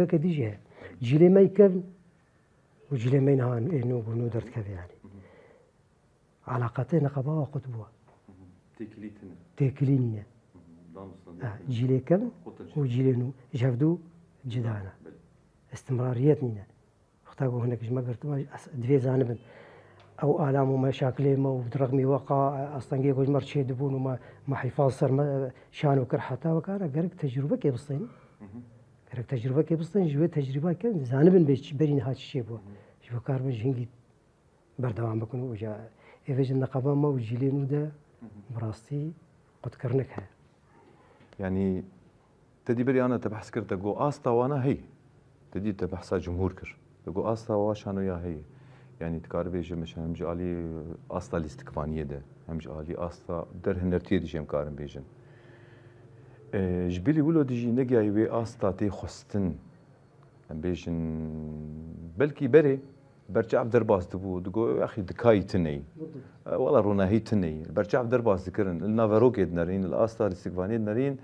كديجها جيلي ما يكفن وجيلي ما ينهان إنه بنودرت كذا يعني علاقتين نقابة وقطبوا تكلينيا جيلي كم وجيلي نو جفدو جدانا استمراريتنا اختاروا هناك جمع قرطوا دفي زانبن او الام ومشاكل ما ودرغمي وقع اصلا يقول مرشي دبون وما حفاظ صار شانو كرحتا وكان قرق تجربه كي بسطين قرق تجربه كي بسطين جوه تجربه كان زانبن بيش برين هات الشيء بو شوف كاربن جنجي بردوام بكونوا وجا ايفج النقابه ما وجيلين ودا براستي قد كرنكها يعني تدي بري انا تبحث كرت جو استا وانا هي تدي تبحث جمهور كر جو استا واشانو يا هي يعني تكاربي جمش هم جالي استا الاستكفانيه ده هم جالي استا در هنرتي دي جم كارم بيجن جبلي ولو ديجي نجاي وي استا تي خستن هم بيجن بلكي بري برجع بدرباس دبو دقو اخي دكاي تني والله رونا هي تني برجع بدرباس ذكرن النافاروكي نارين الاستا الاستكفانيه نارين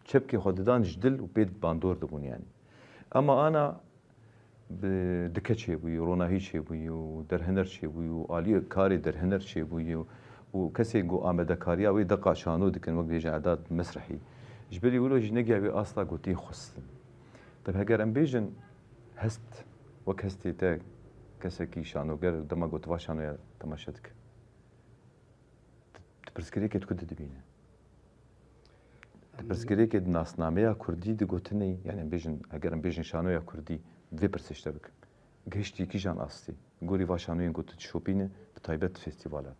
شبكي خددان جدل وبيت باندور دبون يعني اما انا بدكت شي بوي روناهي شي بوي ودرهنر شي بوي والي كاري درهنر شي بوي وكسي جو امدا كاريا وي دقا شانو دكن وقت يجي اعداد مسرحي جبلي يقولوا جنقي ابي اصلا قوتي خصن طيب هاجر امبيجن هست وك هستي تا كسكي شانو غير دما قوت واشانو يا تماشتك تبرسكريك تكون دبينه تبرسكريك ناسنامه كردي دغوتني يعني امبيجن هاجر امبيجن شانو يا كردي دي برسشته بك گشتي کی جان استی گوری واشانوین گوت شوپینه به تایبت فستیوالا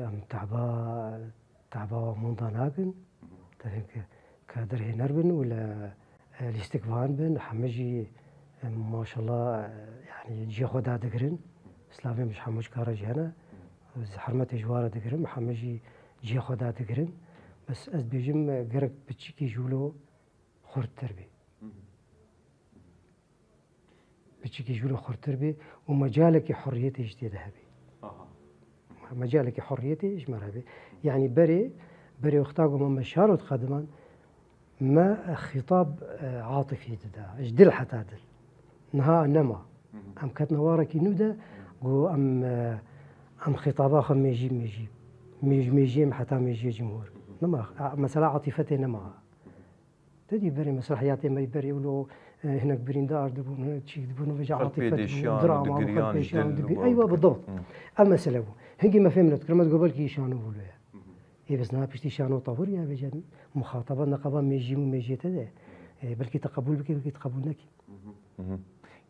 ام تعبا مونداناكن تفك كادر هنربن ولا الاستكفان بن حمجي ما شاء الله يعني جي خدا دقرن اسلامي مش حمج كارج هنا حرمت جواره دقرن محمجي جي خدا دقرن بس از بيجم قرق بتشكي جولو خرد تربي بتشكي جولو خرد تربي ومجالك حريتي اجتهادها بي مجالك حريتي اجمالها بي يعني بري واختاقوا من مشارة خدمان ما خطاب عاطفي دا اجدل حتى دل نها نما ام كانت نوارك نودا قو ام خطابا خم ميجيم حتى ميجي جمهور نما مسألة عاطفتي نما تدي بري مسرحياتي ما يبري يقولوا هناك برين دار دبون هناك شيء دبون وجع عاطفة دراما ايوه بالضبط المسألة هنجي ما فهمنا كلمة قبل كي شانو بقولوا إيه بس نها بيشتي شانو طابور يا بجد مخاطبة نقابة ميجي تده بلكي تقبل بلكي تقبل نكي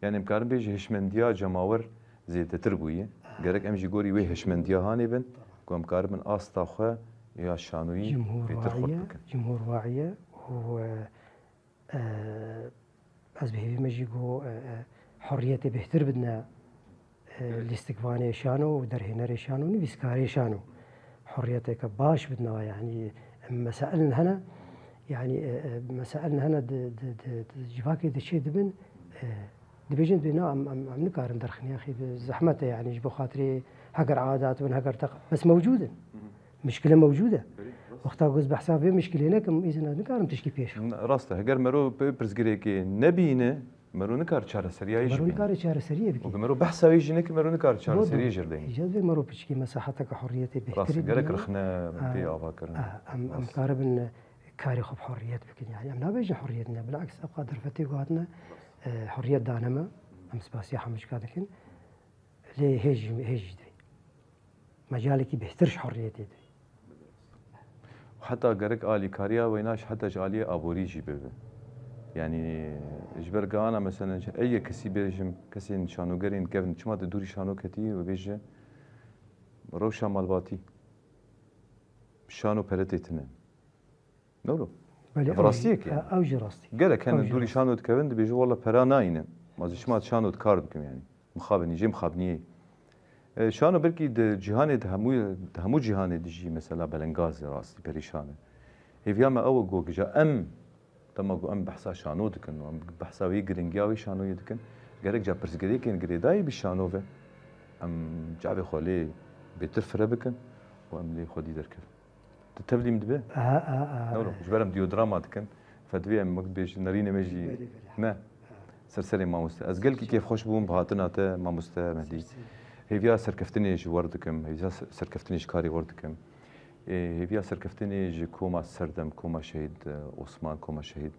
يعني مكارن بيجي هشمنديا جماور زيادة تربوية قالك أمجي قوري ويه هشمنديا هاني بن قام مكارن من آستا خواه يا شانوي جمهور واعية هو أزبه مجيقو حريتي بهتر بدنا الاستقبال شانو ودرهنر شانو نبيسكاري شانو حريتك باش بدنا يعني مسائلنا هنا يعني مسائلنا هنا جواكي دشي دبن دبيجن بنا عم نكارن درخني يا اخي زحمته يعني جبو خاطري هقر عادات هقر بس موجوده مشكله موجوده وقتها جوز بحسابي مشكله هناك اذا نكارن تشكي فيش راسته هقر مرو برزغريكي نبينه مرو نكار چاره سريا يجي مرو نكار چاره سريا بك ومرو بحثا يجي نك مرو نكار چاره سريا جردين اجازه مرو بشكي مساحتك حريتي بهتري قالك رخنا في افاكر ام قارب كاري خب حريات بك يعني ام نابيج حريتنا بالعكس ابقى درفتي قاتنا حريه دانما ام سباسي حمش كادكن لي هيج مجالك بهترش حريتي دي. حتى قالك آلي كاريا ويناش حتى جالي أبوريجي بيبي يعني جبر أنا مثلا أي كسي بيجم كسي نشانو قرين كيف نشما دوري شانو كتي وبيجي روشا مالباتي شانو بلتي تنين نورو براستيك يعني أوجي راستي قالك كان دوري شانو تكفن بيجي والله برا ناينه ما زشمات شانو تكار بكم يعني مخابني جي مخابنيه شانو بلكي جهاني دهمو جهاني دجي مثلا بلنغازي راسي بريشانه هيفياما أول جو جا تما جو بحثا شانو دكن بحثا وي جرينجاوي شانو يدكن قالك جا برسغريكين غريداي بشانوفه جابي خولي بيترفره بكن لي خودي دركف تتبلي مدبه نورو جبرم ديو دراما دكن فدوي مكت بيش نارينه مجي ما سرسري ما مست از قالكي كيف خوش بوم بهاتنا تا ما مست مهدي هيفيا سركفتنيج وردكم هيفيا سركفتنيج كاري وردكم هيفيا سركفتنيج كوما سردم كوما شهيد عثمان كوما شهيد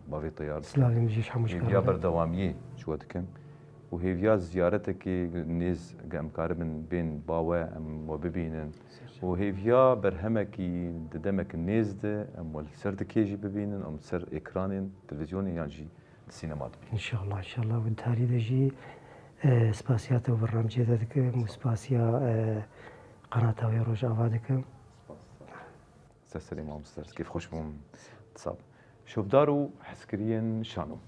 بافي طيار سلام مجيش حمش هيفيا بردوامية شو ودكم وهيفيا زيارتك نيز قام قاربن بين باوا ام وببينن وهيفيا برهمك ددمك النيز ده ام والسردك يجي ببينن ام سر اكران تلفزيوني يانجي السينما دبي ان شاء الله ان شاء الله والتالي دجي سباسيات وبرنامج ذاتك وسباسيا قناة ويروج افادك استاذ سليم عم كيف خوش بهم تصاب شوف دارو حسكريا شانو